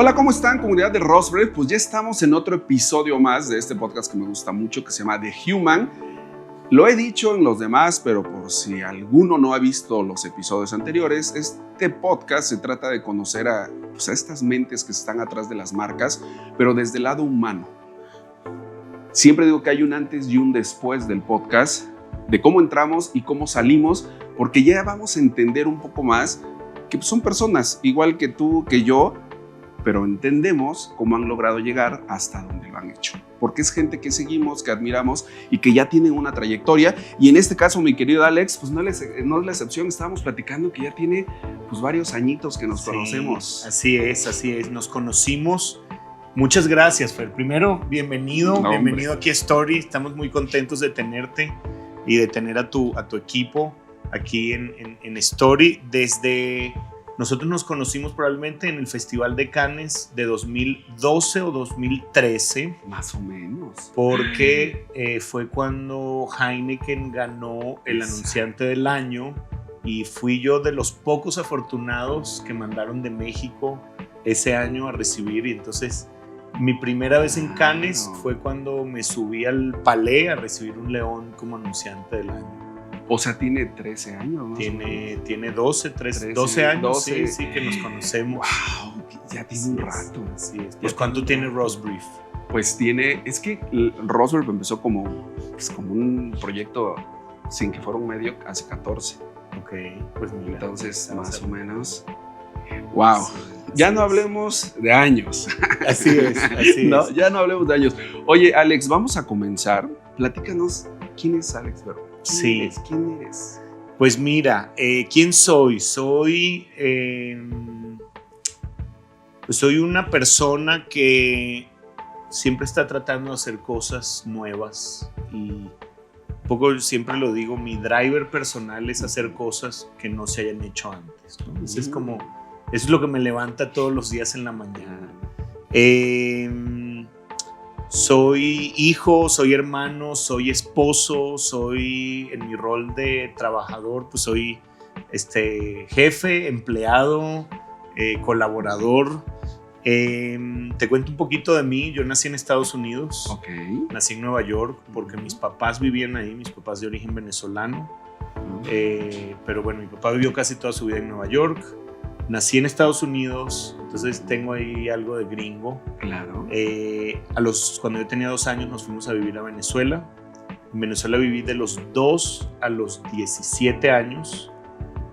Hola, ¿cómo están, comunidad de Rosebreath? Pues ya estamos en otro episodio más de este podcast que me gusta mucho, que se llama The Human. Lo he dicho en los demás, pero por si alguno no ha visto los episodios anteriores, este podcast se trata de conocer a estas mentes que están atrás de las marcas, pero desde el lado humano. Siempre digo que hay un antes y un después del podcast, de cómo entramos y cómo salimos, porque ya vamos a entender un poco más que son personas, igual que tú, que yo, pero entendemos cómo han logrado llegar hasta donde lo han hecho. Porque es gente que seguimos, que admiramos y que ya tienen una trayectoria. Y en este caso, mi querido Alex, pues no es la excepción. Estábamos platicando que ya tiene varios añitos que nos conocemos. Así es. Nos conocimos. Muchas gracias, Fer. Primero, bienvenido aquí a Story. Estamos muy contentos de tenerte y de tener a tu equipo aquí en Story. Nosotros nos conocimos probablemente en el Festival de Cannes de 2012 o 2013. Más o menos. Porque fue cuando Heineken ganó el anunciante del año y fui yo de los pocos afortunados que mandaron de México ese año a recibir. Y entonces mi primera vez en Cannes fue cuando me subí al Palais a recibir un león como anunciante del año. O sea, tiene 13 años, ¿no? Tiene 12 años, 12. Sí, que nos conocemos. ¡Wow! Ya tiene un rato. Así es. Pues, ¿cuánto tiene Rosebreath? Pues es que Rosebreath empezó como un proyecto sin que fuera un medio hace 14. Ok, pues mira. Entonces, más o menos. ¡Wow! Ya no hablemos de años. Así es. No, ya no hablemos de años. Oye, Alex, vamos a comenzar. Platícanos, ¿quién es Alex Verbo? ¿Quién eres? Pues mira, ¿quién soy? Soy una persona que siempre está tratando de hacer cosas nuevas y un poco siempre lo digo, mi driver personal es hacer cosas que no se hayan hecho antes, ¿no? Eso es lo que me levanta todos los días en la mañana. Soy hijo, soy hermano, soy esposo, en mi rol de trabajador, pues soy jefe, empleado, colaborador. Te cuento un poquito de mí. Yo nací en Estados Unidos. Okay. Nací en Nueva York porque mis papás vivían ahí, mis papás de origen venezolano. Pero bueno, mi papá vivió casi toda su vida en Nueva York. Nací en Estados Unidos, entonces tengo ahí algo de gringo. Claro. Cuando yo tenía 2 años nos fuimos a vivir a Venezuela. En Venezuela viví de los 2 a los 17 años.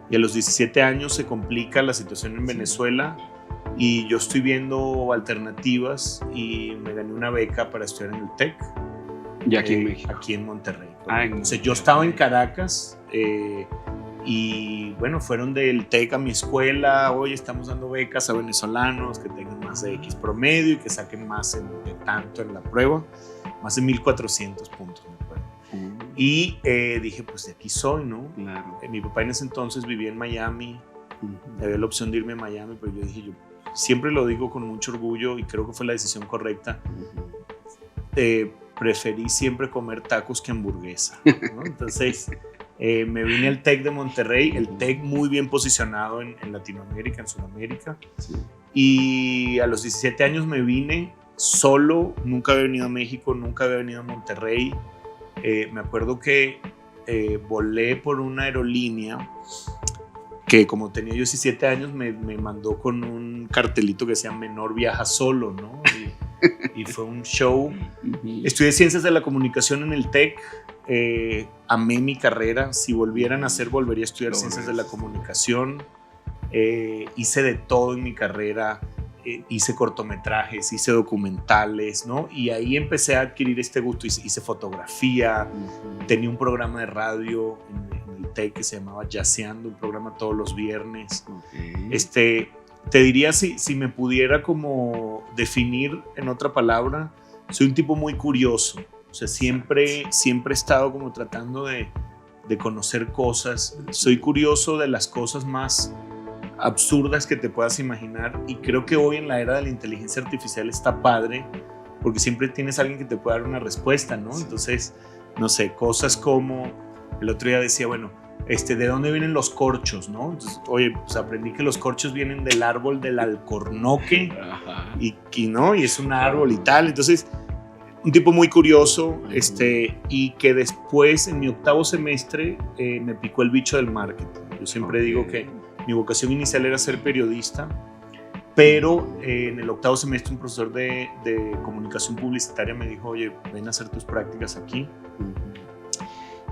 Y a los 17 años se complica la situación en Venezuela y yo estoy viendo alternativas y me gané una beca para estudiar en el TEC. ¿Y aquí en México? Aquí en Monterrey. Entonces yo estaba en Caracas y bueno, fueron del TEC a mi escuela. Hoy estamos dando becas a venezolanos que tengan más de X promedio y que saquen más de tanto en la prueba, más de 1,400 puntos, me acuerdo. Y dije, pues de aquí soy, ¿no? Claro. Mi papá en ese entonces vivía en Miami. Había la opción de irme a Miami, pero yo dije, yo siempre lo digo con mucho orgullo y creo que fue la decisión correcta. Preferí siempre comer tacos que hamburguesa, ¿no? Entonces me vine al TEC de Monterrey, el TEC muy bien posicionado en Latinoamérica, en Sudamérica. Sí. Y a los 17 años me vine solo, nunca había venido a México, nunca había venido a Monterrey. Me acuerdo que volé por una aerolínea que como tenía yo 17 años me mandó con un cartelito que decía menor viaja solo, ¿no? Y fue un show. Estudié Ciencias de la Comunicación en el TEC. Amé mi carrera. Si volvieran a hacer, volvería a estudiar Ciencias de la Comunicación. Hice de todo en mi carrera. Hice cortometrajes, hice documentales, ¿no? Y ahí empecé a adquirir este gusto. Hice fotografía. Tenía un programa de radio en el TEC que se llamaba Jazzeando, un programa todos los viernes. Te diría, si me pudiera como definir en otra palabra, soy un tipo muy curioso. O sea, siempre he estado como tratando de conocer cosas. Soy curioso de las cosas más absurdas que te puedas imaginar, y creo que hoy en la era de la inteligencia artificial está padre porque siempre tienes a alguien que te pueda dar una respuesta, ¿no? Entonces, no sé, cosas como el otro día decía, bueno, ¿de dónde vienen los corchos, no? Entonces, oye, pues aprendí que los corchos vienen del árbol del alcornoque ¿no? Y es un árbol y tal. Entonces, un tipo muy curioso, y que después, en mi octavo semestre, me picó el bicho del marketing. Yo siempre digo que mi vocación inicial era ser periodista, pero en el octavo semestre un profesor de comunicación publicitaria me dijo, oye, ven a hacer tus prácticas aquí.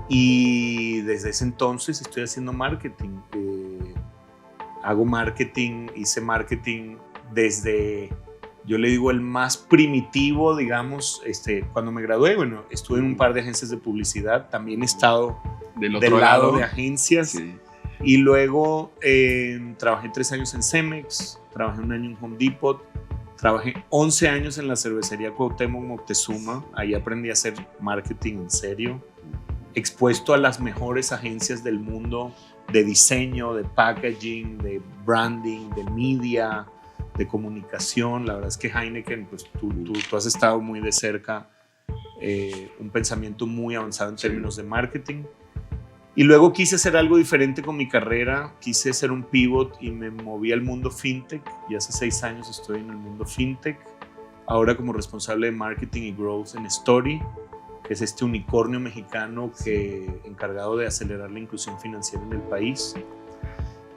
Y desde ese entonces estoy haciendo marketing. Hago marketing, hice marketing desde, yo le digo, el más primitivo, digamos. Cuando me gradué, bueno, estuve en un par de agencias de publicidad. También he estado del lado de agencias. Sí. Y luego trabajé 3 años en Cemex, trabajé 1 año en Home Depot, trabajé 11 años en la cervecería Cuauhtémoc Moctezuma. Ahí aprendí a hacer marketing en serio, expuesto a las mejores agencias del mundo de diseño, de packaging, de branding, de media, de comunicación. La verdad es que Heineken, pues tú has estado muy de cerca, un pensamiento muy avanzado en términos de marketing. Y luego quise hacer algo diferente con mi carrera, quise hacer un pivot y me moví al mundo fintech, y hace 6 años estoy en el mundo fintech, ahora como responsable de marketing y growth en Story, que es este unicornio mexicano encargado de acelerar la inclusión financiera en el país.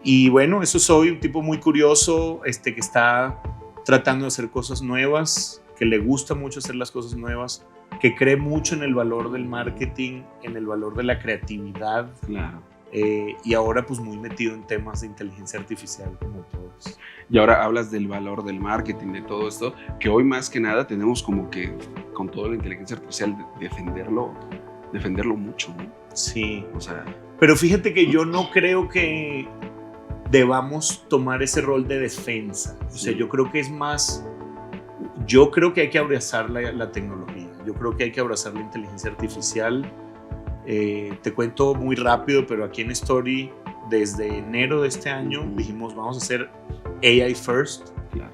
Y bueno, eso soy, un tipo muy curioso, que está tratando de hacer cosas nuevas, que le gusta mucho hacer las cosas nuevas, que cree mucho en el valor del marketing, en el valor de la creatividad. Claro. Y ahora pues muy metido en temas de inteligencia artificial como todos. Y ahora hablas del valor del marketing, de todo esto, que hoy más que nada tenemos como que con toda la inteligencia artificial defenderlo mucho, ¿no? Sí. O sea, pero fíjate que yo no creo que debamos tomar ese rol de defensa. O sea, yo creo que es más, yo creo que hay que abrazar la tecnología. Yo creo que hay que abrazar la inteligencia artificial. Te cuento muy rápido, pero aquí en Story, desde enero de este año, dijimos, vamos a hacer AI First. Claro.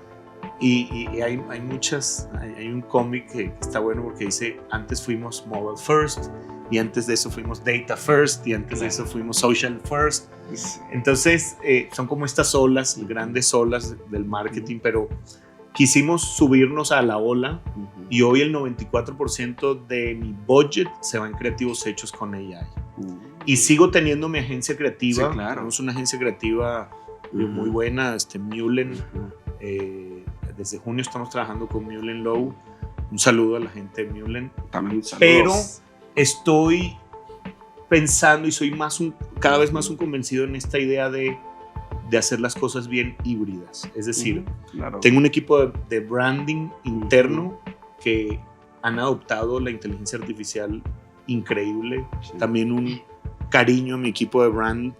Y hay un cómic que está bueno porque dice, antes fuimos Mobile First, y antes de eso fuimos Data First, y antes de eso fuimos Social First. Entonces, son como estas olas, grandes olas del marketing, pero quisimos subirnos a la ola, y hoy el 94% de mi budget se va en creativos hechos con AI. Y sigo teniendo mi agencia creativa. Sí, claro. Tenemos una agencia creativa muy buena, Mullen. Desde junio estamos trabajando con Mullen Lowe. Un saludo a la gente de Mullen. También un saludo. Pero estoy pensando y soy cada vez más un convencido en esta idea de hacer las cosas bien híbridas. Es decir, claro, tengo un equipo de branding interno que han adoptado la inteligencia artificial increíble. También un cariño a mi equipo de brand.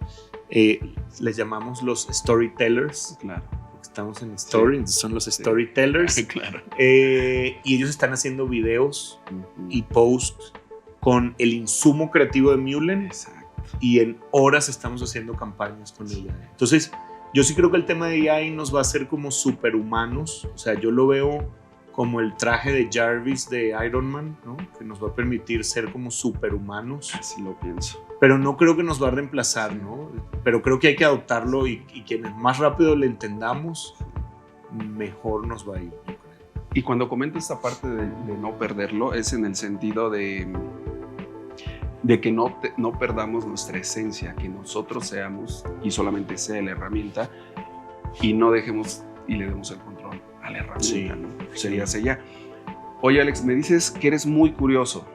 Les llamamos los storytellers. Claro. Estamos en Story, entonces son los storytellers. Claro. Y ellos están haciendo videos y posts con el insumo creativo de Mullen. Exacto. Y en horas estamos haciendo campañas con AI. Entonces, yo sí creo que el tema de AI nos va a hacer como superhumanos. O sea, yo lo veo como el traje de Jarvis de Iron Man, ¿no? Que nos va a permitir ser como superhumanos. Así lo pienso. Pero no creo que nos va a reemplazar, ¿no? Pero creo que hay que adoptarlo, y quienes más rápido le entendamos, mejor nos va a ir, yo creo. Y cuando comento esta parte de no perderlo, es en el sentido de que no perdamos nuestra esencia, que nosotros seamos y solamente sea la herramienta, y no dejemos y le demos el control a la herramienta, ¿no? Sería ella. Oye, Alex, me dices que eres muy curioso.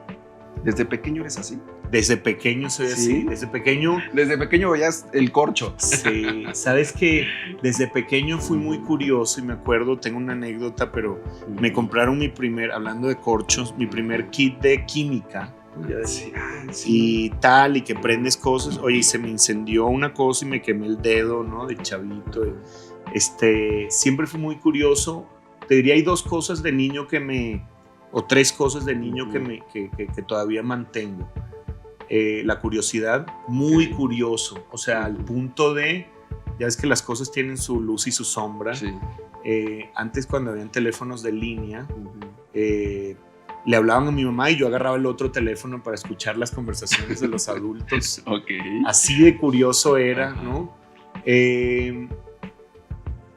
¿Desde pequeño eres así? Desde pequeño soy así. Desde pequeño veías el corcho. Sí, sabes que desde pequeño fui muy curioso, y me acuerdo, tengo una anécdota, pero me compraron hablando de corchos, mi primer kit de química. Y tal, y que prendes cosas. Oye, y se me incendió una cosa y me quemé el dedo, ¿no? De chavito. Siempre fui muy curioso. Te diría, hay 2 cosas de niño o 3 cosas de niño que todavía mantengo. La curiosidad, muy curioso. O sea, al punto de, ya ves que las cosas tienen su luz y su sombra. Sí. Antes, cuando habían teléfonos de línea, le hablaban a mi mamá y yo agarraba el otro teléfono para escuchar las conversaciones de los adultos. Okay. Así de curioso era, ¿no?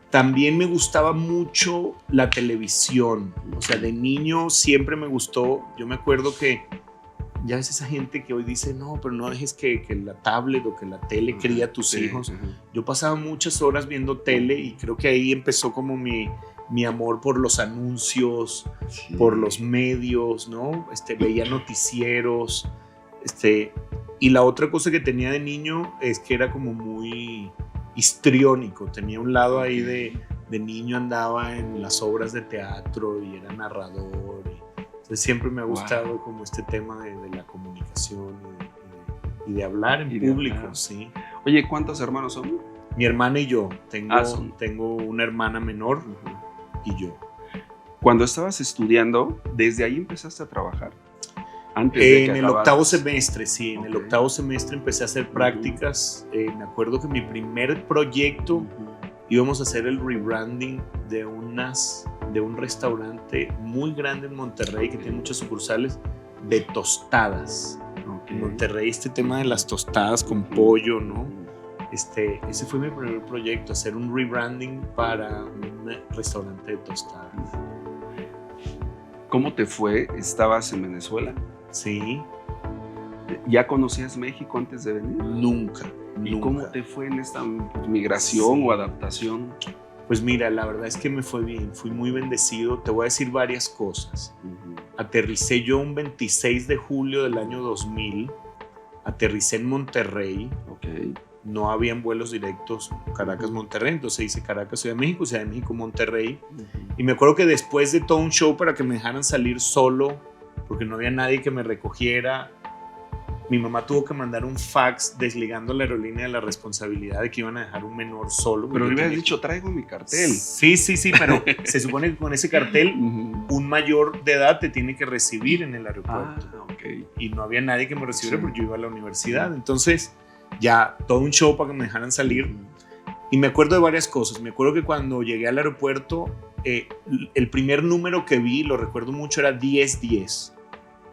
También me gustaba mucho la televisión. O sea, de niño siempre me gustó. Yo me acuerdo que ya ves esa gente que hoy dice, no, pero no dejes que la tablet o que la tele cría a tus hijos. Yo pasaba muchas horas viendo tele y creo que ahí empezó como mi amor por los anuncios, por los medios, ¿no? Veía noticieros. Y la otra cosa que tenía de niño es que era como muy histriónico. Tenía un lado ahí de niño, andaba en las obras de teatro y era narrador. Entonces siempre me ha gustado como este tema de la comunicación y de hablar en público, sí. Oye, ¿cuántos hermanos son? Mi hermana y yo. Tengo una hermana menor y yo. Cuando estabas estudiando, ¿desde ahí empezaste a trabajar? En el octavo semestre, sí. En el octavo semestre empecé a hacer prácticas. Me acuerdo que mi primer proyecto íbamos a hacer el rebranding de un restaurante muy grande en Monterrey que tiene muchas sucursales de tostadas. En Monterrey este tema de las tostadas con pollo, ¿no? Ese fue mi primer proyecto, hacer un rebranding para un restaurante de tostadas. ¿Cómo te fue? ¿Estabas en Venezuela? Sí. ¿Ya conocías México antes de venir? Nunca. ¿Y cómo te fue en esta migración o adaptación? Pues mira, la verdad es que me fue bien, fui muy bendecido. Te voy a decir varias cosas. Aterricé yo un 26 de julio del año 2000, aterricé en Monterrey. No habían vuelos directos Caracas-Monterrey, entonces hice Caracas-Ciudad de México, Ciudad de México-Monterrey. Y me acuerdo que después de todo un show para que me dejaran salir solo, porque no había nadie que me recogiera, mi mamá tuvo que mandar un fax desligando la aerolínea de la responsabilidad de que iban a dejar un menor solo. Pero le hubieras dicho, traigo mi cartel. Sí, pero se supone que con ese cartel un mayor de edad te tiene que recibir en el aeropuerto. Y no había nadie que me recibiera porque yo iba a la universidad. Entonces ya todo un show para que me dejaran salir. Y me acuerdo de varias cosas. Me acuerdo que cuando llegué al aeropuerto, el primer número que vi, lo recuerdo mucho, era 1010.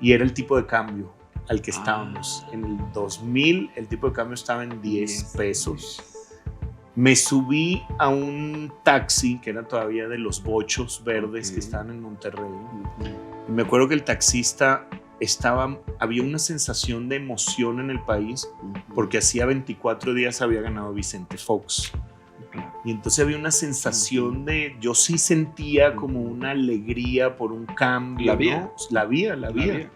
Y era el tipo de cambio al que estábamos. En el 2000 el tipo de cambio estaba en 10 pesos. Me subí a un taxi que era todavía de los bochos verdes que estaban en Monterrey. Y me acuerdo que el taxista había una sensación de emoción en el país porque hacía 24 días había ganado Vicente Fox. Y entonces había una sensación yo sí sentía como una alegría por un cambio. La vía.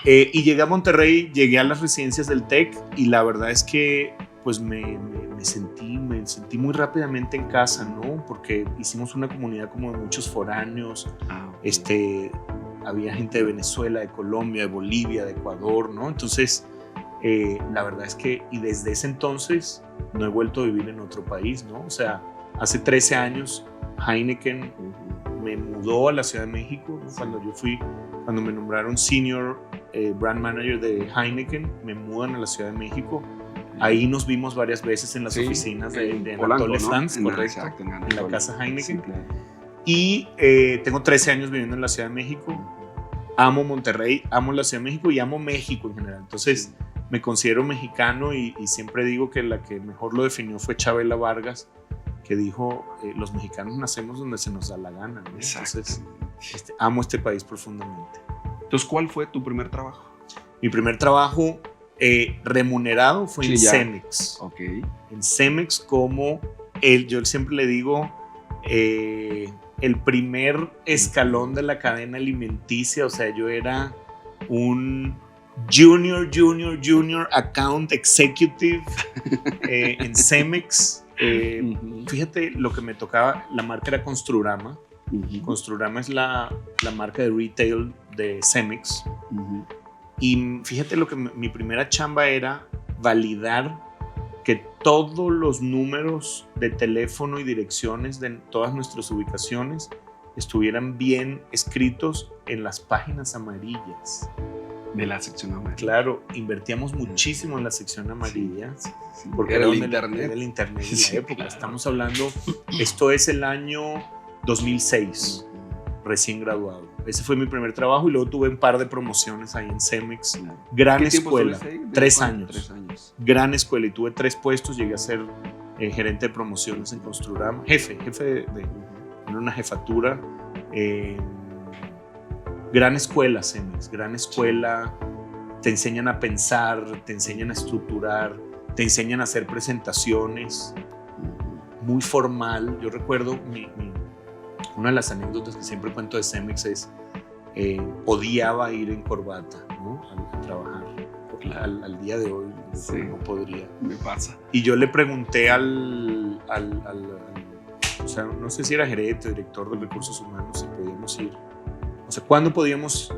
Y llegué a Monterrey, llegué a las residencias del TEC y la verdad es que pues me sentí muy rápidamente en casa, ¿no? Porque hicimos una comunidad como de muchos foráneos. Había gente de Venezuela, de Colombia, de Bolivia, de Ecuador, ¿no? Entonces la verdad es que y desde ese entonces no he vuelto a vivir en otro país, ¿no? O sea, hace 13 años Heineken me mudó a la Ciudad de México, ¿no? Cuando me nombraron Senior Brand Manager de Heineken, me mudan a la Ciudad de México. Ahí nos vimos varias veces en las oficinas de Anatole France, correcto, en la casa Heineken. Y tengo 13 años viviendo en la Ciudad de México. Amo Monterrey, amo la Ciudad de México y amo México en general. Entonces me considero mexicano y siempre digo que la que mejor lo definió fue Chabela Vargas, que dijo, los mexicanos nacemos donde se nos da la gana, ¿no? Entonces amo este país profundamente. Entonces, ¿cuál fue tu primer trabajo? Mi primer trabajo remunerado fue en Cemex. En Cemex como yo siempre le digo el primer escalón de la cadena alimenticia. O sea, yo era un junior account executive en Cemex. Fíjate lo que me tocaba. La marca era Construrama. Construrama es la marca de retail de Cemex. Y fíjate lo que mi primera chamba era validar que todos los números de teléfono y direcciones de todas nuestras ubicaciones estuvieran bien escritos en las páginas amarillas. De la sección amarilla. Claro, invertíamos muchísimo en la sección amarilla. Sí. Porque era el internet de la época. Claro. Estamos hablando, esto es el año 2006. recién graduado. Ese fue mi primer trabajo y luego tuve un par de promociones ahí en Cemex. Gran escuela, 3 años. 3 años. Gran escuela y tuve 3 puestos, llegué a ser gerente de promociones en Construrama, jefe en una jefatura. Gran escuela Cemex, gran escuela, te enseñan a pensar, te enseñan a estructurar, te enseñan a hacer presentaciones, muy formal. Yo recuerdo una de las anécdotas que siempre cuento de Cemex es odiaba ir en corbata, ¿no? a trabajar. Al día de hoy sí, no podría. Me pasa. Y yo le pregunté o sea, no sé si era gerente o director de recursos humanos, si podíamos ir. O sea, ¿cuándo podíamos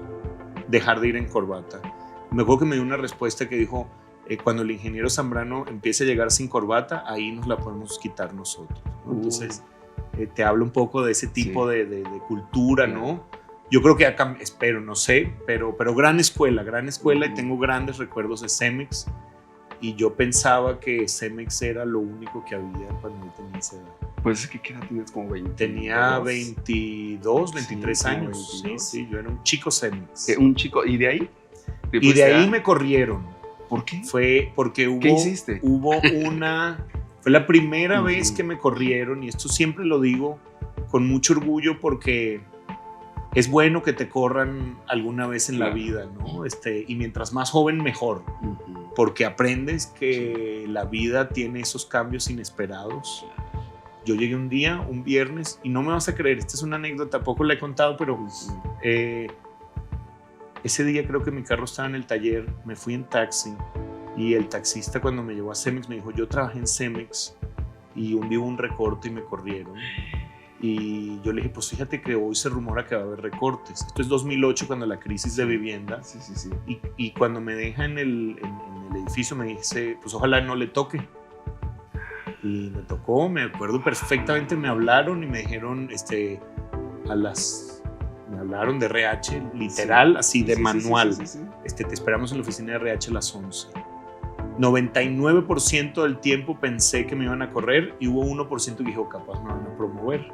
dejar de ir en corbata? Me acuerdo que me dio una respuesta que dijo, cuando el ingeniero Zambrano empiece a llegar sin corbata, ahí nos la podemos quitar nosotros, ¿no? Entonces, te hablo un poco de ese tipo sí, de cultura, ¿no? Yo creo que espero, no sé, pero gran escuela, y tengo grandes recuerdos de Cemex. Y yo pensaba que Cemex era lo único que había cuando yo tenía esa edad. Pues es que ¿qué edad tienes? Como 20. Tenía 22, 23 sí, años. 22. Sí, yo era un chico Cemex. Un chico, ¿y de ahí? Y de ahí me corrieron. ¿Por qué? Fue porque ¿Qué hiciste? Fue la primera vez que me corrieron, y esto siempre lo digo con mucho orgullo porque es bueno que te corran alguna vez en la vida, ¿no? Y mientras más joven, mejor. Porque aprendes que la vida tiene esos cambios inesperados. Yo llegué un día, un viernes, y no me vas a creer, esta es una anécdota, poco la he contado, pero ese día creo que mi carro estaba en el taller, me fui en taxi, y el taxista cuando me llevó a Cemex me dijo, yo trabajé en Cemex, y un día hubo un recorte y me corrieron. Y yo le dije, pues fíjate que hoy se rumora que va a haber recortes. Esto es 2008, cuando la crisis de vivienda. Sí. Y cuando me deja en el edificio me dice, pues ojalá no le toque. Y me tocó, me acuerdo perfectamente, me hablaron y me dijeron, me hablaron de RH, literal, sí, así de manual. Sí. Te esperamos en la oficina de RH a las 11. 99% del tiempo pensé que me iban a correr y hubo 1% que dijo, capaz me van a promover.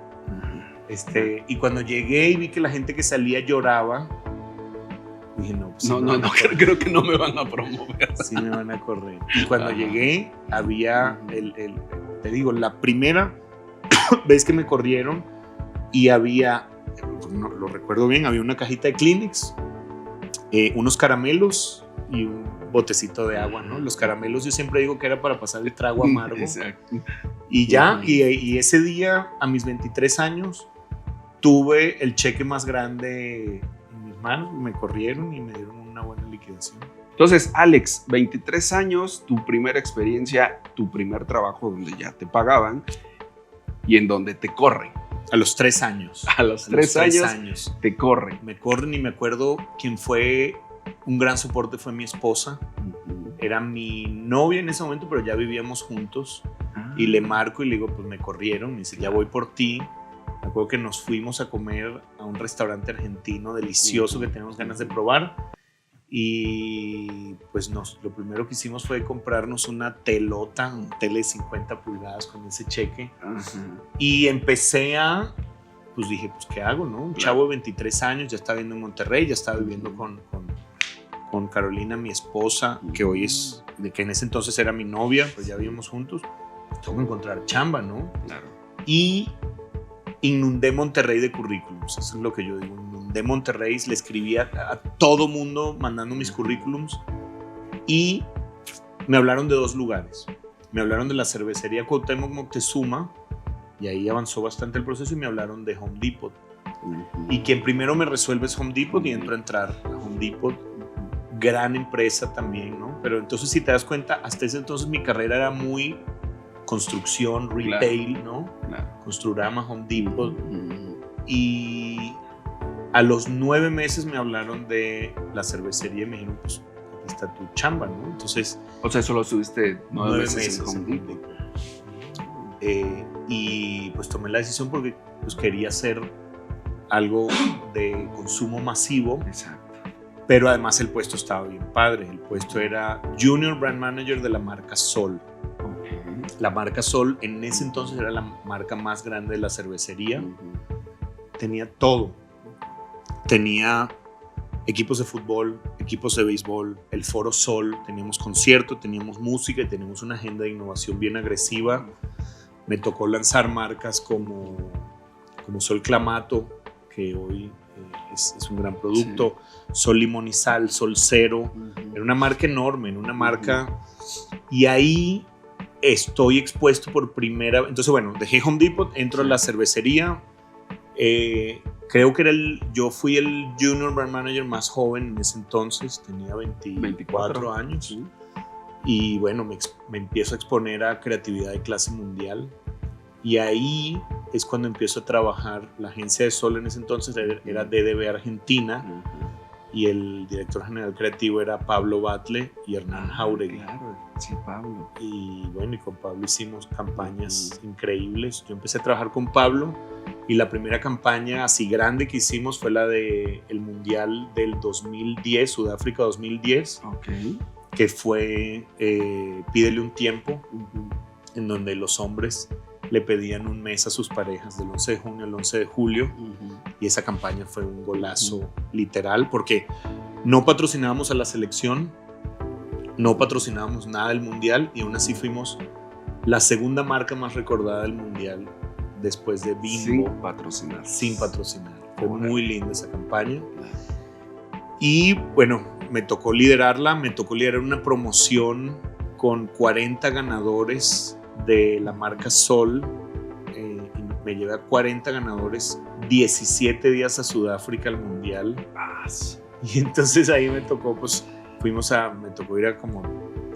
Y cuando llegué y vi que la gente que salía lloraba, dije, no, pues no, creo que no me van a promover. Sí me van a correr. Y cuando llegué, había te digo, la primera vez que me corrieron, y había, no, lo recuerdo bien, había una cajita de Kleenex, unos caramelos y un botecito de agua, ¿no? Los caramelos yo siempre digo que era para pasar el trago amargo. Exacto. Y ya, y ese día, a mis 23 años, tuve el cheque más grande en mis manos, me corrieron y me dieron una buena liquidación. Entonces, Alex, 23 años, tu primera experiencia, tu primer trabajo donde ya te pagaban y en donde te corren. A los 3 años. A los 3 años te corren. Me corren y me acuerdo quién fue un gran soporte, fue mi esposa. Era mi novia en ese momento, pero ya vivíamos juntos. Y le marco y le digo, pues me corrieron. Me dice, ya voy por ti. Me acuerdo que nos fuimos a comer a un restaurante argentino delicioso que tenemos ganas de probar. Y pues lo primero que hicimos fue comprarnos una telota, un tele de 50 pulgadas con ese cheque. Y empecé pues dije, pues ¿qué hago, no? Un chavo de 23 años, ya estaba viviendo en Monterrey, ya estaba viviendo con Carolina, mi esposa, que hoy es, de que en ese entonces era mi novia, pues ya vivíamos juntos. Tengo que encontrar chamba, ¿no? Claro. Y inundé Monterrey de currículums, eso es lo que yo digo. Inundé Monterrey, le escribía a todo mundo mandando mis currículums, y me hablaron de 2 lugares. Me hablaron de la cervecería Cuauhtémoc Moctezuma, y ahí avanzó bastante el proceso, y me hablaron de Home Depot. Y quien primero me resuelve es Home Depot, y entro a entrar a Home Depot. Gran empresa también, ¿no? Pero entonces, si te das cuenta, hasta ese entonces mi carrera era muy construcción, retail, claro, ¿no? Claro. Construrama, Home Depot. Y a los 9 meses me hablaron de la cervecería y me dijeron, pues aquí está tu chamba, ¿no? Entonces, o sea, solo estuviste 9 meses en Home Depot. Y pues tomé la decisión porque pues quería hacer algo de consumo masivo. Exacto. Pero además el puesto estaba bien padre. El puesto era Junior Brand Manager de la marca Sol. La marca Sol en ese entonces era la marca más grande de la cervecería. Tenía todo. tenía equipos de fútbol, equipos de béisbol, el Foro Sol, teníamos concierto, teníamos música y teníamos una agenda de innovación bien agresiva. Me tocó lanzar marcas como Sol Clamato, que hoy es un gran producto, sí. Sol Limón y Sal, Sol Cero, era una marca enorme, una marca, y ahí estoy expuesto por primera vez. Entonces, bueno, dejé Home Depot, entro a la cervecería, creo que yo fui el junior brand manager más joven en ese entonces, tenía 24 años, sí. Y bueno, me empiezo a exponer a creatividad de clase mundial, y ahí es cuando empiezo a trabajar. La agencia de Sol en ese entonces era DDB Argentina, y el director general creativo era Pablo Batle y Hernán Jauregui. Claro, sí, Pablo. Y bueno, y con Pablo hicimos campañas increíbles. Yo empecé a trabajar con Pablo, y la primera campaña así grande que hicimos fue la del Mundial del 2010, Sudáfrica 2010, que fue Pídele un tiempo, en donde los hombres le pedían un mes a sus parejas, del 11 de junio al 11 de julio, y esa campaña fue un golazo literal, porque no patrocinábamos a la selección, no patrocinábamos nada del mundial, y aún así fuimos la segunda marca más recordada del mundial después de Bimbo. Sin patrocinar. Fue muy linda esa campaña. Y bueno, me tocó liderar una promoción con 40 ganadores de la marca Sol, y me llevé a 40 ganadores 17 días a Sudáfrica al mundial. Y entonces ahí me tocó, me tocó ir a como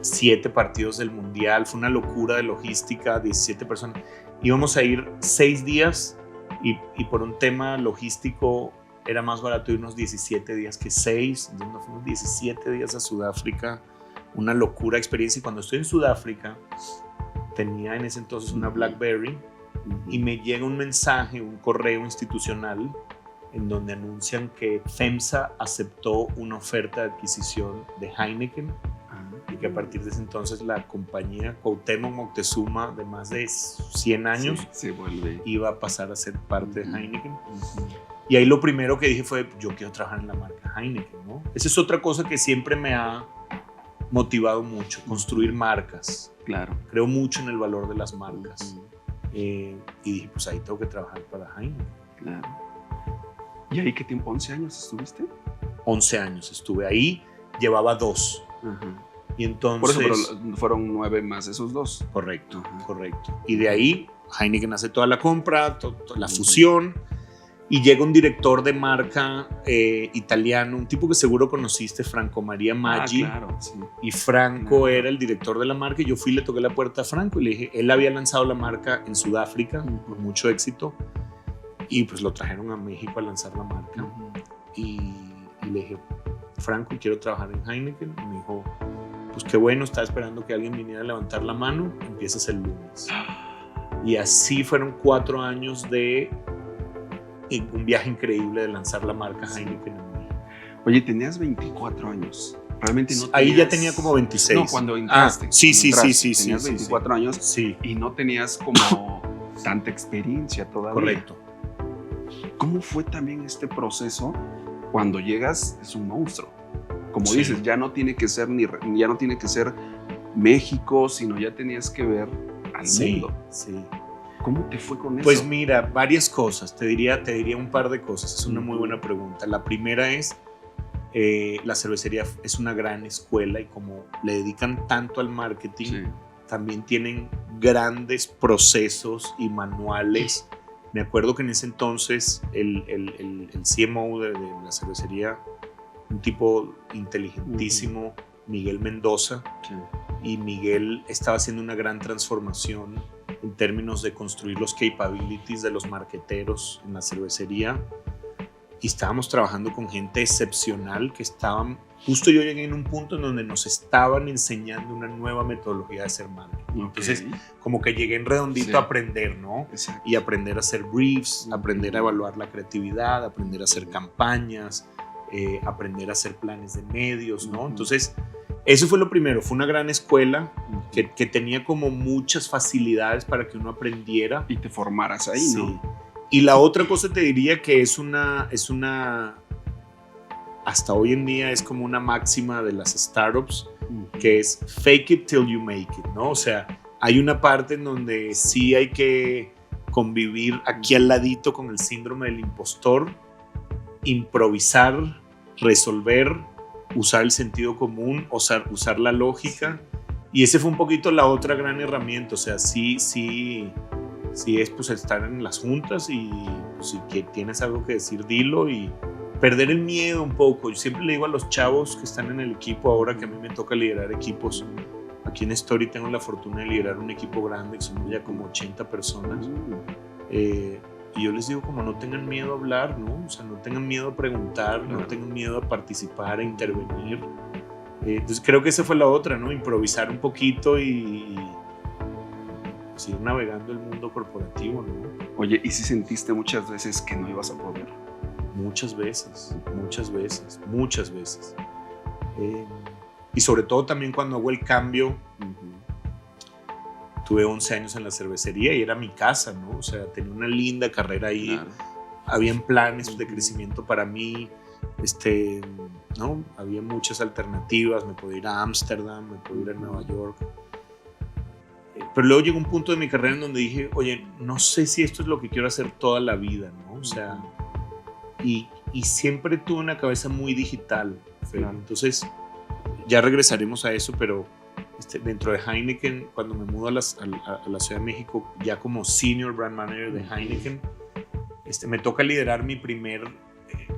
7 partidos del mundial. Fue una locura de logística, 17 personas. Íbamos a ir 6 días y por un tema logístico era más barato irnos 17 días que 6. Entonces nos fuimos 17 días a Sudáfrica, una locura experiencia. Y cuando estoy en Sudáfrica, tenía en ese entonces una BlackBerry, y me llega un mensaje, un correo institucional, en donde anuncian que FEMSA aceptó una oferta de adquisición de Heineken, y que a partir de ese entonces la compañía Cuauhtémoc Moctezuma, de más de 100 años, iba a pasar a ser parte de Heineken. Y ahí lo primero que dije fue, yo quiero trabajar en la marca Heineken, ¿no? Esa es otra cosa que siempre me ha motivado mucho, construir marcas. Claro. Creo mucho en el valor de las marcas. Y dije, pues ahí tengo que trabajar para Heineken. Claro. ¿Y ahí qué tiempo? ¿11 años estuviste? 11 años estuve ahí, llevaba 2. Y entonces... Por eso, pero fueron 9 más esos 2. Correcto, correcto. Y de ahí Heineken hace toda la compra, la fusión, y llega un director de marca italiano, un tipo que seguro conociste, Franco Maria Maggi. Claro, sí. Y Franco era el director de la marca, y yo fui y le toqué la puerta a Franco y le dije, él había lanzado la marca en Sudáfrica con mucho éxito, y pues lo trajeron a México a lanzar la marca. Y le dije, Franco, quiero trabajar en Heineken. Y me dijo, pues qué bueno, estaba esperando que alguien viniera a levantar la mano, empiezas el lunes. Y así fueron 4 años de un viaje increíble de lanzar la marca Heineken en México. Oye, tenías 24 años. Realmente no tenías... Ahí ya tenía como 26. No, cuando entraste. Sí. Tenías 24 años, sí. Y no tenías como tanta experiencia todavía. Correcto. ¿Cómo fue también este proceso? Cuando llegas es un monstruo. Como dices, ya no tiene que ser México, sino ya tenías que ver al mundo. Sí. ¿Cómo te fue con eso? Pues mira, varias cosas. Te diría un par de cosas. Es una muy buena pregunta. La primera es, la cervecería es una gran escuela, y como le dedican tanto al marketing, también tienen grandes procesos y manuales. Me acuerdo que en ese entonces el CMO de la cervecería, un tipo inteligentísimo, Miguel Mendoza, y Miguel estaba haciendo una gran transformación en términos de construir los capabilities de los marqueteros en la cervecería, y estábamos trabajando con gente excepcional que estaban, justo yo llegué en un punto en donde nos estaban enseñando una nueva metodología de hacer marketing. Entonces como que llegué en redondito a aprender, ¿no? Exacto. Y aprender a hacer briefs, aprender a evaluar la creatividad, aprender a hacer campañas, aprender a hacer planes de medios, ¿no? Entonces eso fue lo primero, fue una gran escuela que tenía como muchas facilidades para que uno aprendiera. Y te formaras ahí, ¿no? Y la otra cosa te diría que es una hasta hoy en día es como una máxima de las startups, que es fake it till you make it, ¿no? O sea, hay una parte en donde sí hay que convivir aquí al ladito con el síndrome del impostor, improvisar, resolver, usar el sentido común, usar la lógica. Y ese fue un poquito la otra gran herramienta. O sea, sí es pues estar en las juntas y pues, si que tienes algo que decir, dilo, y perder el miedo un poco. Yo siempre le digo a los chavos que están en el equipo, ahora que a mí me toca liderar equipos, aquí en Story tengo la fortuna de liderar un equipo grande, que somos ya como 80 personas. Y yo les digo, como no tengan miedo a hablar, ¿no? O sea, no tengan miedo a preguntar, no tengan miedo a participar, a intervenir. Entonces creo que esa fue la otra, ¿no? Improvisar un poquito y seguir navegando el mundo corporativo, ¿no? Oye, ¿y si sentiste muchas veces que no ibas a poder? Muchas veces. Y sobre todo también cuando hago el cambio, tuve 11 años en la cervecería y era mi casa, ¿no? O sea, tenía una linda carrera ahí, claro. Habían planes de crecimiento para mí, ¿no? Había muchas alternativas, me podía ir a Ámsterdam, me podía ir a Nueva York. Pero luego llegó un punto de mi carrera en donde dije, oye, no sé si esto es lo que quiero hacer toda la vida, ¿no? O sea, y siempre tuve una cabeza muy digital, claro. Entonces, ya regresaremos a eso, pero dentro de Heineken, cuando me mudo a la Ciudad de México, ya como Senior Brand Manager de Heineken, me toca liderar mi primer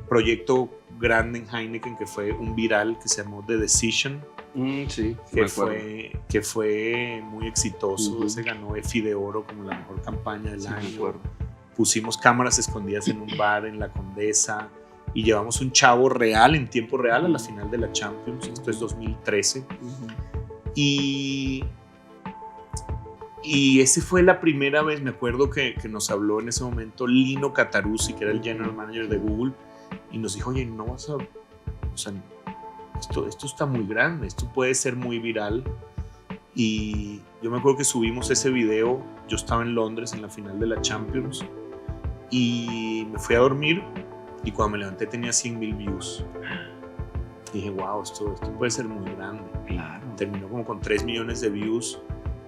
proyecto grande en Heineken, que fue un viral que se llamó The Decision, sí, que fue muy exitoso. Ese ganó EFI de Oro como la mejor campaña del año. Pusimos cámaras escondidas en un bar en La Condesa y llevamos un chavo real, en tiempo real, a la final de la Champions. Esto es 2013. Y esa fue la primera vez, me acuerdo que nos habló en ese momento Lino Cataruzzi, que era el General Manager de Google, y nos dijo, oye, no vas a... O sea, esto está muy grande, esto puede ser muy viral. Y yo me acuerdo que subimos ese video, yo estaba en Londres en la final de la Champions, y me fui a dormir, y cuando me levanté tenía 100,000 views. Y dije, wow, esto puede ser muy grande. Claro. Terminó como con 3 millones de views.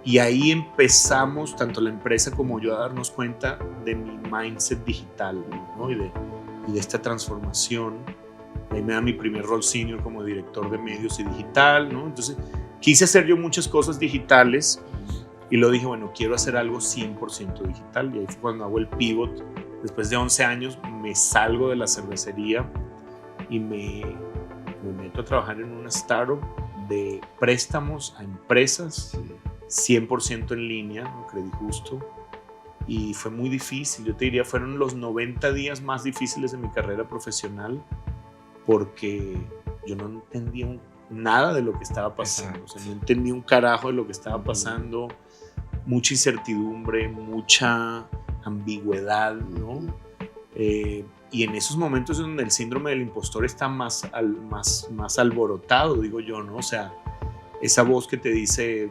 Y ahí empezamos, tanto la empresa como yo, a darnos cuenta de mi mindset digital, ¿no? y de esta transformación. Ahí me da mi primer rol senior como director de medios y digital, ¿no? Entonces quise hacer yo muchas cosas digitales y luego dije, bueno, quiero hacer algo 100% digital. Y ahí fue cuando hago el pivot. Después de 11 años me salgo de la cervecería y me meto a trabajar en una startup de préstamos a empresas, 100% en línea, ¿no? Credit Justo. Y fue muy difícil, yo te diría, fueron los 90 días más difíciles de mi carrera profesional, porque yo no entendía nada de lo que estaba pasando. O sea, no entendía un carajo de lo que estaba pasando, mucha incertidumbre, mucha ambigüedad, ¿no? Y en esos momentos es donde el síndrome del impostor está más alborotado, digo yo, ¿no? O sea, esa voz que te dice,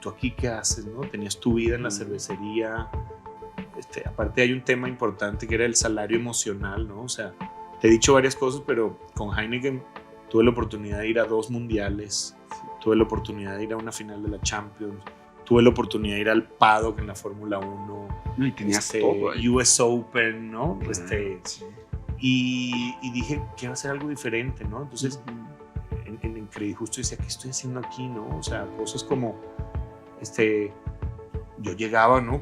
¿tú aquí qué haces, no? Tenías tu vida en la cervecería. Aparte hay un tema importante que era el salario emocional, ¿no? O sea, te he dicho varias cosas, pero con Heineken tuve la oportunidad de ir a 2 mundiales, tuve la oportunidad de ir a una final de la Champions, tuve la oportunidad de ir al paddock en la Fórmula 1, y tenías todo ahí. US Open, ¿no? Y dije, quiero hacer algo diferente, ¿no? Entonces, en Credit Justo decía, ¿qué estoy haciendo aquí, no? O sea, cosas como, yo llegaba, ¿no?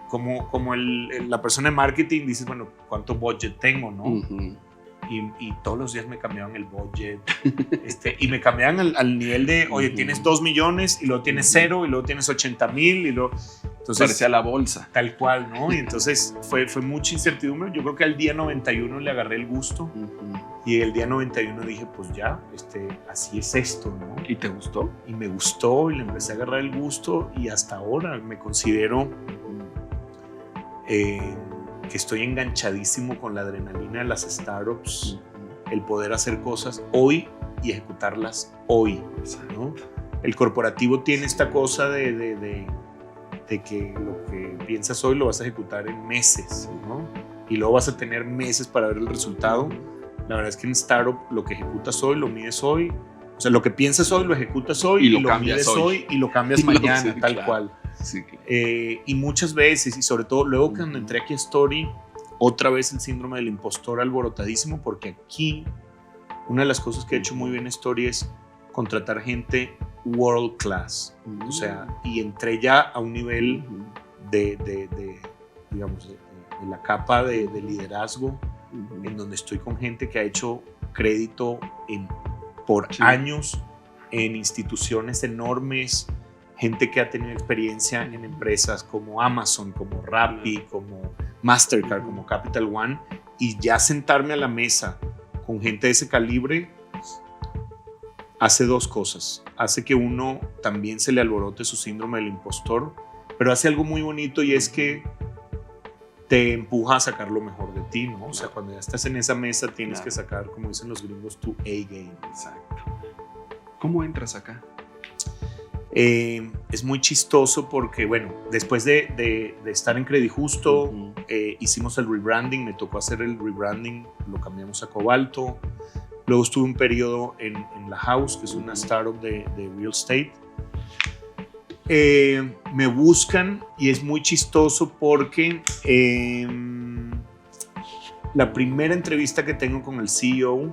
Como la persona de marketing, dices, bueno, ¿cuánto budget tengo, no? Y todos los días me cambiaban el budget, y me cambiaban al nivel de, oye, tienes 2 millones, y luego tienes 0, y luego tienes 80,000, y luego... Entonces, parecía la bolsa. Tal cual, ¿no? Y entonces fue mucha incertidumbre. Yo creo que al día 91 le agarré el gusto, y el día 91 dije, pues ya, así es esto, ¿no? ¿Y te gustó? Y me gustó, y le empecé a agarrar el gusto, y hasta ahora me considero... que estoy enganchadísimo con la adrenalina de las startups, el poder hacer cosas hoy y ejecutarlas hoy, ¿no? El corporativo tiene esta cosa de que lo que piensas hoy lo vas a ejecutar en meses, ¿no? Y luego vas a tener meses para ver el resultado. La verdad es que en startup lo que ejecutas hoy, lo mides hoy. O sea, lo que piensas hoy, lo ejecutas hoy. Y lo mides cambias hoy. Y lo cambias mañana, Sí, tal claro. cual. Sí, claro. Y muchas veces, y sobre todo luego que cuando entré aquí a Story, otra vez el síndrome del impostor alborotadísimo, porque aquí una de las cosas que he hecho muy bien Story es contratar gente world class. O sea, y entré ya a un nivel digamos, de la capa de liderazgo, en donde estoy con gente que ha hecho crédito por años en instituciones enormes, gente que ha tenido experiencia en empresas como Amazon, como Rappi, como Mastercard, como Capital One, y ya sentarme a la mesa con gente de ese calibre hace dos cosas. Hace que uno también se le alborote su síndrome del impostor, pero hace algo muy bonito, y es que te empuja a sacar lo mejor de ti, ¿no? O sea, cuando ya estás en esa mesa tienes que sacar, como dicen los gringos, tu A-game. Exacto. ¿Cómo entras acá? Es muy chistoso porque, bueno, después de estar en Credit Justo, hicimos el rebranding, me tocó hacer el rebranding, lo cambiamos a Cobalto. Luego estuve un periodo en La House, que es una startup de real estate. Me buscan y es muy chistoso porque la primera entrevista que tengo con el CEO,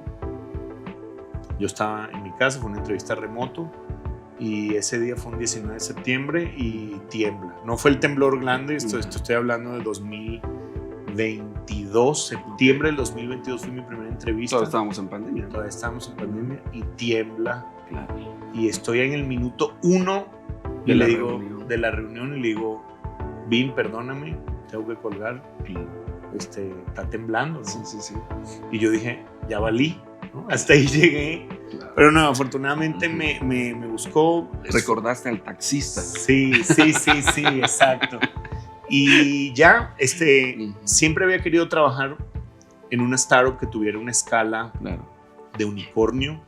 yo estaba en mi casa, fue una entrevista remoto, y ese día fue un 19 de septiembre y tiembla. No fue el temblor grande, esto estoy hablando de 2022, septiembre del 2022 fue mi primera entrevista. Todavía estábamos en pandemia. Todavía estábamos en pandemia y tiembla. Claro. Y estoy en el minuto 1 de la reunión y le digo, Vin, perdóname, tengo que colgar. Está temblando, ¿no? Sí. Y yo dije, ya valí, ¿no? Hasta ahí llegué. Claro. Pero no, afortunadamente me buscó. ¿Recordaste al taxista? Sí, exacto. Y ya, siempre había querido trabajar en una startup que tuviera una escala de unicornio.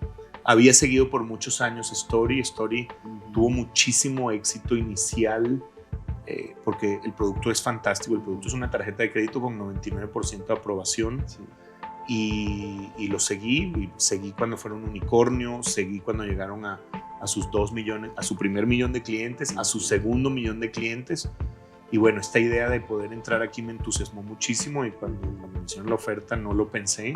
Había seguido por muchos años Story. Story tuvo muchísimo éxito inicial porque el producto es fantástico. El producto es una tarjeta de crédito con 99% de aprobación. Sí. Y lo seguí cuando fueron un unicornio, seguí cuando llegaron a sus 2 millones, a su primer millón de clientes, a su segundo millón de clientes. Y bueno, esta idea de poder entrar aquí me entusiasmó muchísimo, y cuando me hicieron la oferta no lo pensé.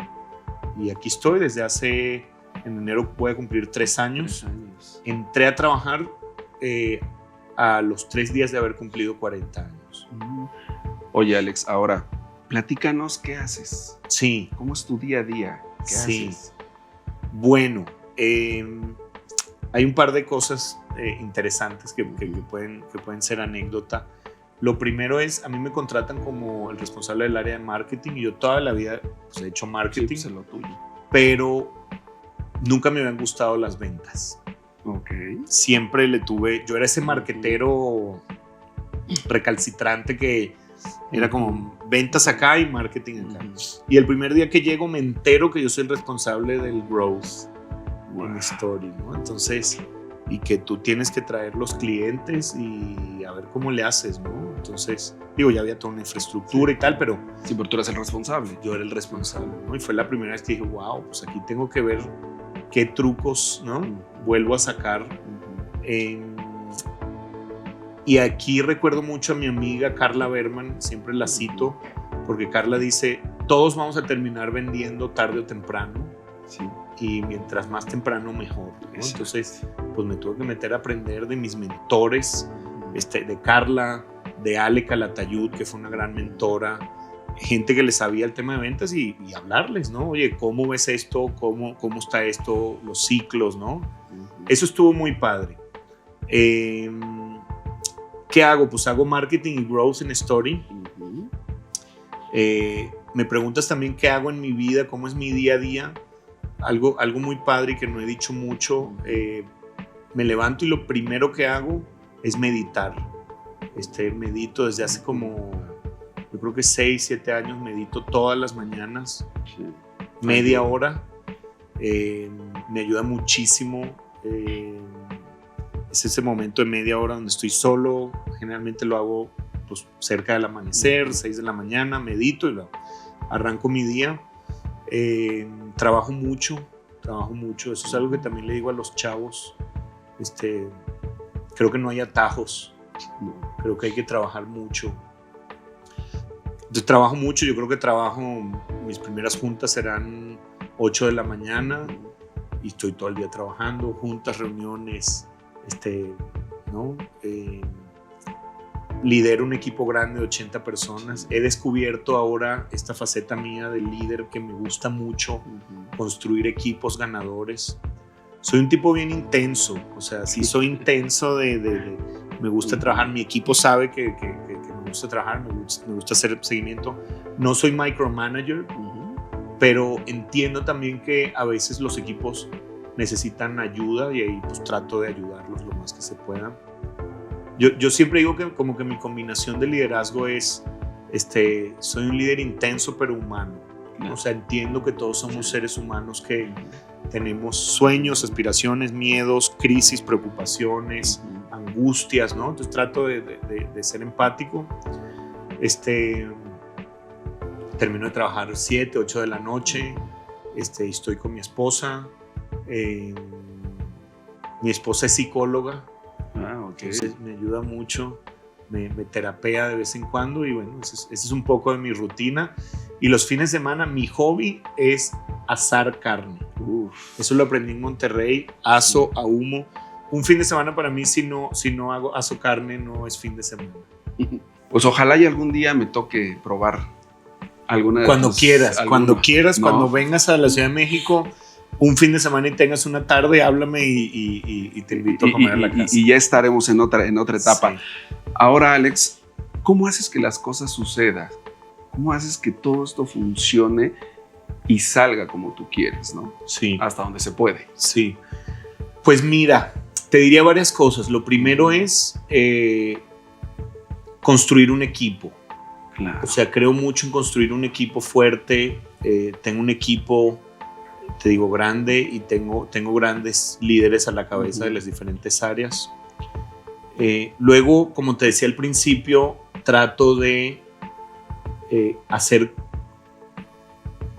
Y aquí estoy desde en enero voy a cumplir 3 años. Entré a trabajar a los 3 días de haber cumplido 40 años. Oye, Alex, ahora platícanos qué haces. Sí. ¿Cómo es tu día a día? ¿Qué haces? Bueno, hay un par de cosas interesantes que pueden ser anécdota. Lo primero es, a mí me contratan como el responsable del área de marketing, y yo toda la vida he hecho marketing. Sí, pues es lo tuyo. Pero nunca me habían gustado las ventas. Okay. Siempre yo era ese marketero recalcitrante que era como ventas acá y marketing acá. Y el primer día que llego me entero que yo soy el responsable del growth en Story, ¿no? Entonces, y que tú tienes que traer los clientes y a ver cómo le haces, ¿no? Entonces, ya había toda una infraestructura y tal, pero... Sí, pero tú eres el responsable. Yo era el responsable, ¿no? Y fue la primera vez que dije, wow, pues aquí tengo que ver qué trucos, ¿no? Vuelvo a sacar. Y aquí recuerdo mucho a mi amiga Carla Berman, siempre la cito, porque Carla dice, todos vamos a terminar vendiendo tarde o temprano. Sí. Y mientras más temprano mejor, ¿no? Entonces pues me tuve que meter a aprender de mis mentores, de Carla, de Ale Calatayud, que fue una gran mentora, gente que le sabía el tema de ventas, y hablarles, ¿no? Oye, ¿cómo ves esto? ¿Cómo está esto? Los ciclos, ¿no? Eso estuvo muy padre. ¿Qué hago? Pues hago marketing y growth en Story. Me preguntas también qué hago en mi vida, cómo es mi día a día. Algo muy padre y que no he dicho mucho. Me levanto y lo primero que hago es meditar. Medito desde hace como, yo creo que 6, 7 años, medito todas las mañanas, media hora. Me ayuda muchísimo. Es ese momento de media hora donde estoy solo. Generalmente lo hago pues cerca del amanecer, 6 de la mañana, medito y arranco mi día. Trabajo mucho. Eso es algo que también le digo a los chavos. Creo que no hay atajos. Creo que hay que trabajar mucho. Entonces trabajo mucho. Yo creo que mis primeras juntas serán 8 de la mañana y estoy todo el día trabajando, juntas, reuniones, ¿no? Lidero un equipo grande de 80 personas. He descubierto ahora esta faceta mía de líder que me gusta mucho, construir equipos ganadores. Soy un tipo bien intenso, o sea, sí soy intenso me gusta trabajar. Mi equipo sabe que me gusta trabajar, me gusta hacer seguimiento. No soy micromanager, pero entiendo también que a veces los equipos necesitan ayuda y ahí pues trato de ayudarlos lo más que se pueda. Yo siempre digo que como que mi combinación de liderazgo es, soy un líder intenso pero humano. O sea, entiendo que todos somos seres humanos que tenemos sueños, aspiraciones, miedos, crisis, preocupaciones, angustias, ¿no? Entonces trato de ser empático. Termino de trabajar 7, 8 de la noche. Estoy con mi esposa. Mi esposa es psicóloga. Entonces me ayuda mucho, me terapea de vez en cuando y bueno, ese es un poco de mi rutina. Y los fines de semana mi hobby es asar carne. Eso lo aprendí en Monterrey, aso, ahumo. Un fin de semana para mí, si no aso carne, no es fin de semana. Pues ojalá y algún día me toque probar alguna de Cuando quieras, cuando vengas a la Ciudad de México, un fin de semana y tengas una tarde, háblame y te invito a comer a la casa. Y ya estaremos en otra etapa. Sí. Ahora, Alex, ¿cómo haces que las cosas sucedan? ¿Cómo haces que todo esto funcione y salga como tú quieres, ¿no? Sí. Hasta donde se puede. Sí. Pues mira, te diría varias cosas. Lo primero es construir un equipo. Claro. O sea, creo mucho en construir un equipo fuerte. Tengo un equipo, te digo, grande y tengo grandes líderes a la cabeza de las diferentes áreas. Luego, como te decía al principio, trato de hacer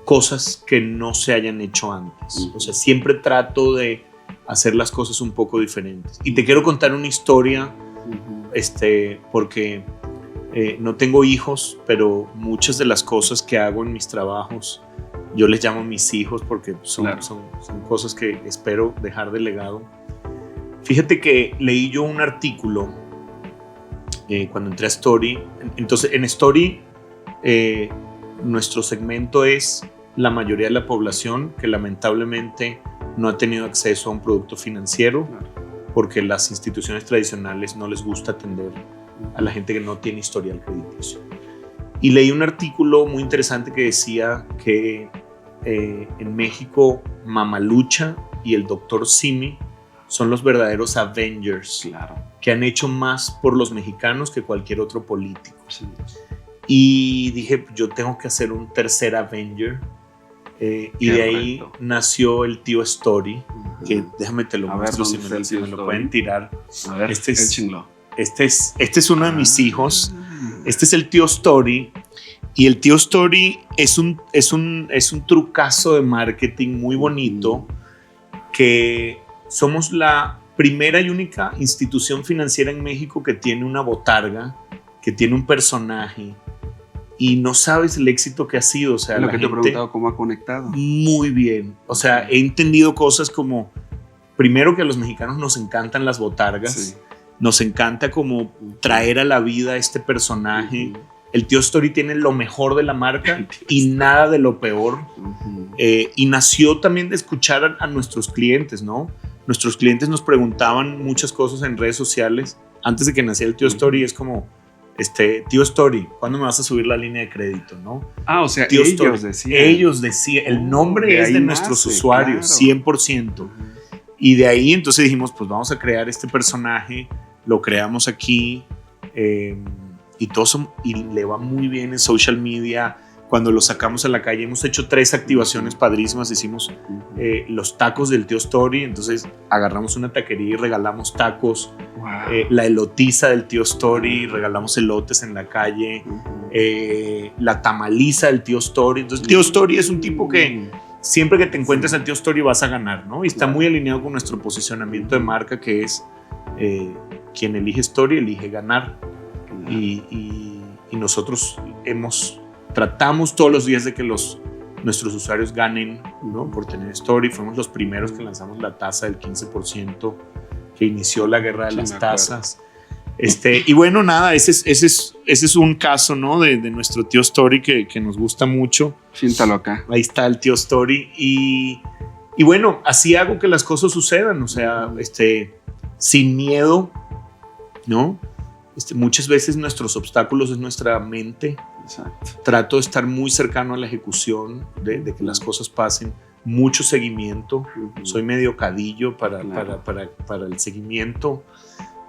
cosas que no se hayan hecho antes. O sea, siempre trato de hacer las cosas un poco diferentes. Y te quiero contar una historia, porque no tengo hijos, pero muchas de las cosas que hago en mis trabajos, yo les llamo mis hijos porque son cosas que espero dejar de legado. Fíjate que leí yo un artículo cuando entré a Story. Entonces, en Story, nuestro segmento es la mayoría de la población que lamentablemente no ha tenido acceso a un producto financiero porque las instituciones tradicionales no les gusta atender a la gente que no tiene historial crediticio. Y leí un artículo muy interesante que decía que en México Mamalucha y el Dr. Simi son los verdaderos Avengers, que han hecho más por los mexicanos que cualquier otro político. Sí. Y dije, yo tengo que hacer un tercer Avenger. Y de ahí nació el tío Story, que déjame te lo muestro si me lo pueden tirar. A ver, échenlo. Este es uno de mis hijos. Este es el tío Story. Y el tío Story es un trucazo de marketing muy bonito, que somos la primera y única institución financiera en México que tiene una botarga, que tiene un personaje, y no sabes el éxito que ha sido. O sea, lo que te he preguntado, ¿cómo ha conectado? Muy bien. O sea, he entendido cosas como, primero, que a los mexicanos nos encantan las botargas. Sí. Nos encanta como traer a la vida este personaje. El tío Story tiene lo mejor de la marca y nada de lo peor. Y nació también de escuchar a nuestros clientes, ¿no? Nuestros clientes nos preguntaban muchas cosas en redes sociales antes de que naciera el tío Story. Es como, tío Story, ¿cuándo me vas a subir la línea de crédito, no? O sea, tío ellos decían. Ellos decían. El nombre es de nuestros usuarios, claro. 100%. Y de ahí entonces dijimos, pues vamos a crear este personaje. Lo creamos aquí. Y le va muy bien en social media. cuando lo sacamos a la calle. Hemos hecho 3 activaciones padrísimas. Hicimos los tacos del tío Story. Entonces agarramos una taquería y regalamos tacos. Wow. La elotiza del tío Story, regalamos elotes en la calle. La tamaliza del tío Story. Entonces el tío Story es un tipo que siempre que te encuentres al tío Story vas a ganar, ¿no? Y está muy alineado con nuestro posicionamiento de marca, que es quien elige Story elige ganar. Y nosotros tratamos todos los días de que nuestros usuarios ganen, ¿no? Por tener Story. Fuimos los primeros que lanzamos la tasa del 15% que inició la guerra de las tasas. Y bueno, nada, ese es un caso, ¿no? de nuestro tío Story que nos gusta mucho. Siéntalo acá. Ahí está el tío Story. Y bueno, así hago que las cosas sucedan, o sea, sin miedo, ¿no? Muchas veces nuestros obstáculos es nuestra mente. Exacto. Trato de estar muy cercano a la ejecución, de que las cosas pasen. Mucho seguimiento. Soy medio cadillo para el seguimiento.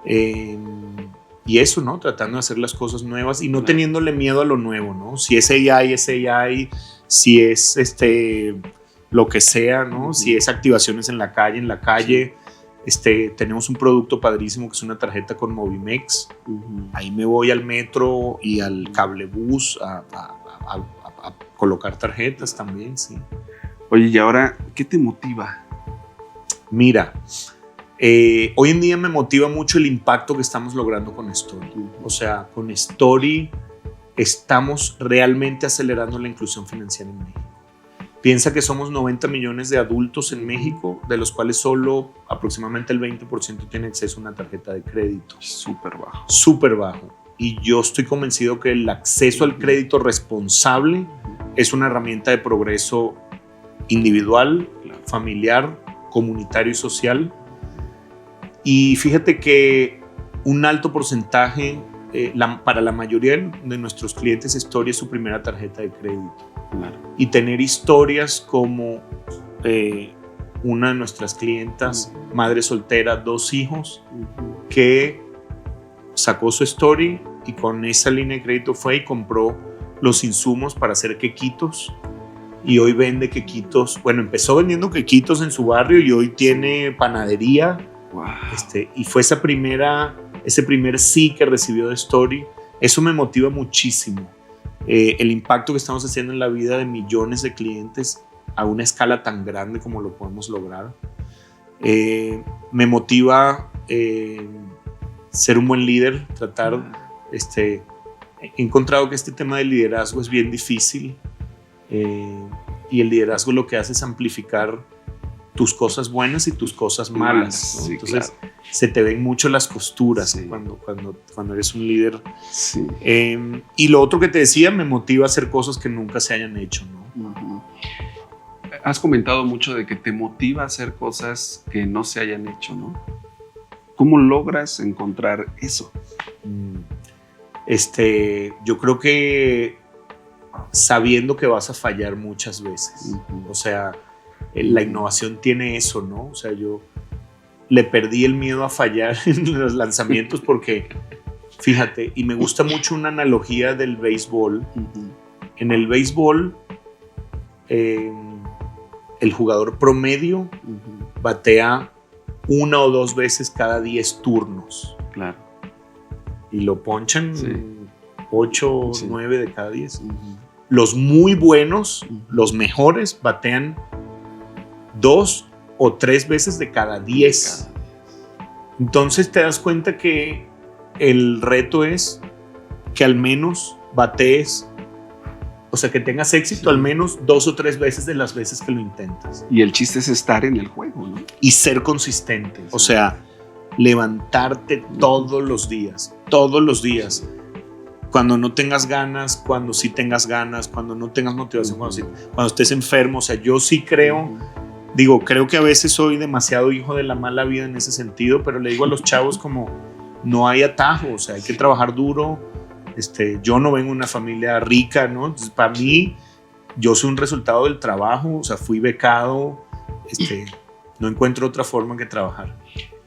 Y eso, ¿no? Tratando de hacer las cosas nuevas y no teniéndole miedo a lo nuevo, ¿no? Si es AI, es AI. Si es lo que sea, ¿no? Si es activaciones en la calle. Tenemos un producto padrísimo que es una tarjeta con Movimex. Ahí me voy al metro y al cablebús a colocar tarjetas también, sí. Oye, y ahora, ¿qué te motiva? Mira, hoy en día me motiva mucho el impacto que estamos logrando con Story. O sea, con Story estamos realmente acelerando la inclusión financiera en México. Piensa que somos 90 millones de adultos en México, de los cuales solo aproximadamente el 20% tiene acceso a una tarjeta de crédito. Súper bajo. Súper bajo. Y yo estoy convencido que el acceso al crédito responsable es una herramienta de progreso individual, familiar, comunitario y social. Y fíjate que un alto porcentaje, para la mayoría de nuestros clientes, Story es su primera tarjeta de crédito. Claro. Y tener historias como una de nuestras clientas, madre soltera, 2 hijos, que sacó su Story y con esa línea de crédito fue y compró los insumos para hacer quequitos. Y hoy vende quequitos. Bueno, empezó vendiendo quequitos en su barrio y hoy tiene panadería. Wow. Y fue ese primer sí que recibió de Story. Eso me motiva muchísimo. El impacto que estamos haciendo en la vida de millones de clientes a una escala tan grande como lo podemos lograr. Me motiva ser un buen líder, he encontrado que este tema del liderazgo es bien difícil, y el liderazgo lo que hace es amplificar tus cosas buenas y tus cosas malas, ¿no? Sí, entonces claro. se te ven mucho las costuras, Sí. cuando eres un líder. Sí. Y lo otro que te decía, me motiva a hacer cosas que nunca se hayan hecho, ¿no? Has comentado mucho de que te motiva a hacer cosas que no se hayan hecho, ¿no? ¿Cómo logras encontrar eso? Yo creo que sabiendo que vas a fallar muchas veces. O sea, la innovación tiene eso, ¿no? O sea, yo le perdí el miedo a fallar en los lanzamientos porque, fíjate, y me gusta mucho una analogía del béisbol. En el béisbol, el jugador promedio batea 1 o 2 veces cada 10 turnos. Claro. Y lo ponchan 8 o 9 de cada 10. Los muy buenos, los mejores, batean 2 o 3 veces de cada 10. Entonces te das cuenta que el reto es que al menos batees, o sea, que tengas éxito al menos 2 o 3 veces de las veces que lo intentas. Y el chiste es estar en el juego, ¿no? Y ser consistente. O sea, levantarte todos los días. Cuando no tengas ganas, cuando sí tengas ganas, cuando no tengas motivación, cuando estés enfermo. O sea, yo sí creo que a veces soy demasiado hijo de la mala vida en ese sentido, pero le digo a los chavos como, no hay atajo, o sea, hay que trabajar duro. Yo no vengo de una familia rica, ¿no? Entonces, para mí, yo soy un resultado del trabajo, o sea, fui becado, no encuentro otra forma que trabajar.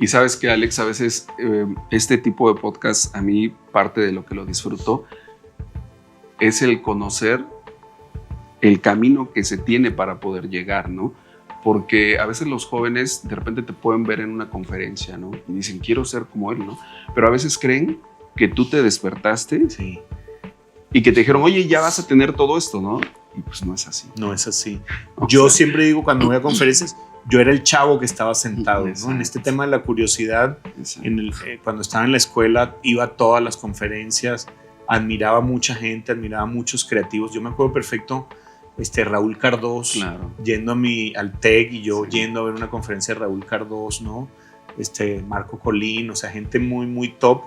Y sabes que, Alex, a veces este tipo de podcast, a mí parte de lo que lo disfruto es el conocer el camino que se tiene para poder llegar, ¿no? Porque a veces los jóvenes de repente te pueden ver en una conferencia, ¿no? Y dicen, quiero ser como él, ¿no? Pero a veces creen que tú te despertaste Sí. y que te dijeron, oye, ya vas a tener todo esto, ¿no? Y pues no es así. No es así. O Yo sea, siempre digo cuando voy a conferencias, yo era el chavo que estaba sentado, ¿no? Exacto. En este tema de la curiosidad, exacto. cuando estaba en la escuela iba a todas las conferencias, admiraba mucha gente, admiraba muchos creativos. Yo me acuerdo perfecto Raúl Cardós, Claro. yendo al TEC y yo Sí. yendo a ver una conferencia de Raúl Cardós, ¿no? Marco Colín, o sea, gente muy, muy top.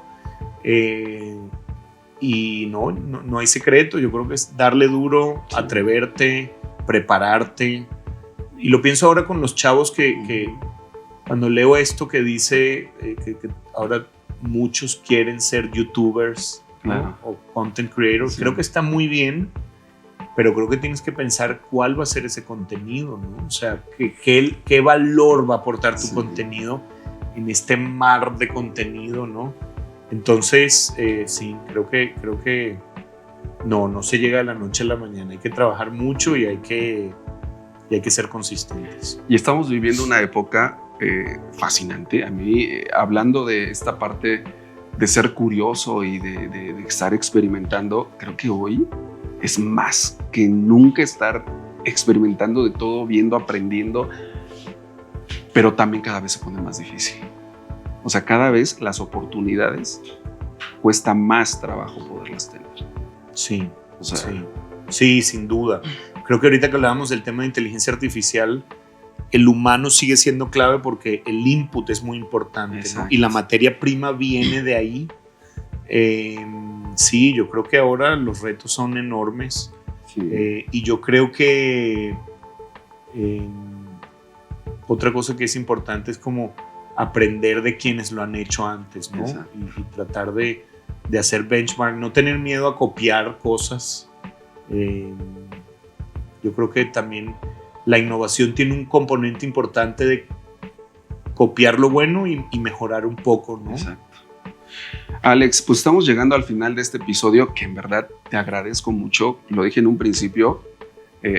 Y no hay secreto, yo creo que es darle duro, Sí. atreverte, prepararte. Y lo pienso ahora con los chavos que cuando leo esto que dice que ahora muchos quieren ser youtubers, ¿no? Claro. O content creators, Sí. creo que está muy bien, pero creo que tienes que pensar cuál va a ser ese contenido, ¿no? O sea, qué valor va a aportar tu Sí. contenido en este mar de contenido, ¿no? Entonces, sí, creo que no se llega de la noche a la mañana. Hay que trabajar mucho y hay que ser consistentes. Y estamos viviendo una época fascinante. A mí, hablando de esta parte de ser curioso y de estar experimentando, creo que hoy es más que nunca estar experimentando de todo, viendo, aprendiendo, pero también cada vez se pone más difícil. O sea, cada vez las oportunidades cuesta más trabajo poderlas tener. Sí, O sea, sí, sin duda. Creo que ahorita que hablábamos del tema de inteligencia artificial, el humano sigue siendo clave porque el input es muy importante, ¿no? Exacto. Y la materia prima viene de ahí. Sí, yo creo que ahora los retos son enormes. sí. Y yo creo que otra cosa que es importante es como aprender de quienes lo han hecho antes, ¿no? Y tratar de hacer benchmark, no tener miedo a copiar cosas. Yo creo que también la innovación tiene un componente importante de copiar lo bueno y mejorar un poco, ¿no? Exacto. Alex, pues estamos llegando al final de este episodio que en verdad te agradezco mucho. Lo dije en un principio,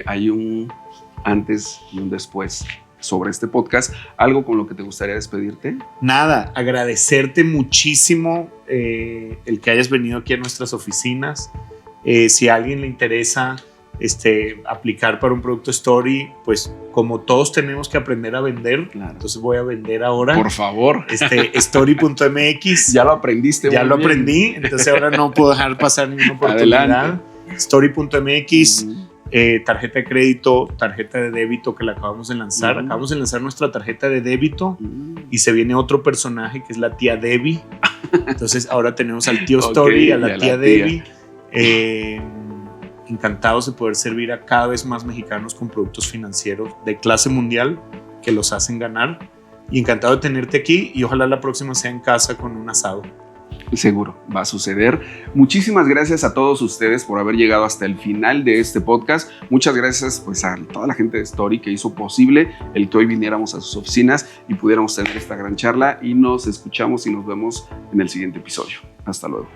hay un antes y un después sobre este podcast. ¿Algo con lo que te gustaría despedirte? Nada, agradecerte muchísimo el que hayas venido aquí a nuestras oficinas. Si a alguien le interesa aplicar para un producto Story, pues como todos tenemos que aprender a vender, Claro. entonces voy a vender ahora. Por favor. Story.mx. Ya lo aprendiste. Ya muy lo bien. aprendí, entonces ahora no puedo dejar pasar ninguna oportunidad. Adelante. Story.mx, tarjeta de crédito, tarjeta de débito que la acabamos de lanzar. Acabamos de lanzar nuestra tarjeta de débito y se viene otro personaje que es la tía Debbie. Entonces ahora tenemos al tío Story, a la tía Debbie. Encantados de poder servir a cada vez más mexicanos con productos financieros de clase mundial que los hacen ganar. Y encantado de tenerte aquí y ojalá la próxima sea en casa con un asado. Seguro, va a suceder. Muchísimas gracias a todos ustedes por haber llegado hasta el final de este podcast. Muchas gracias pues, a toda la gente de Story que hizo posible el que hoy viniéramos a sus oficinas y pudiéramos tener esta gran charla. Y nos escuchamos y nos vemos en el siguiente episodio. Hasta luego.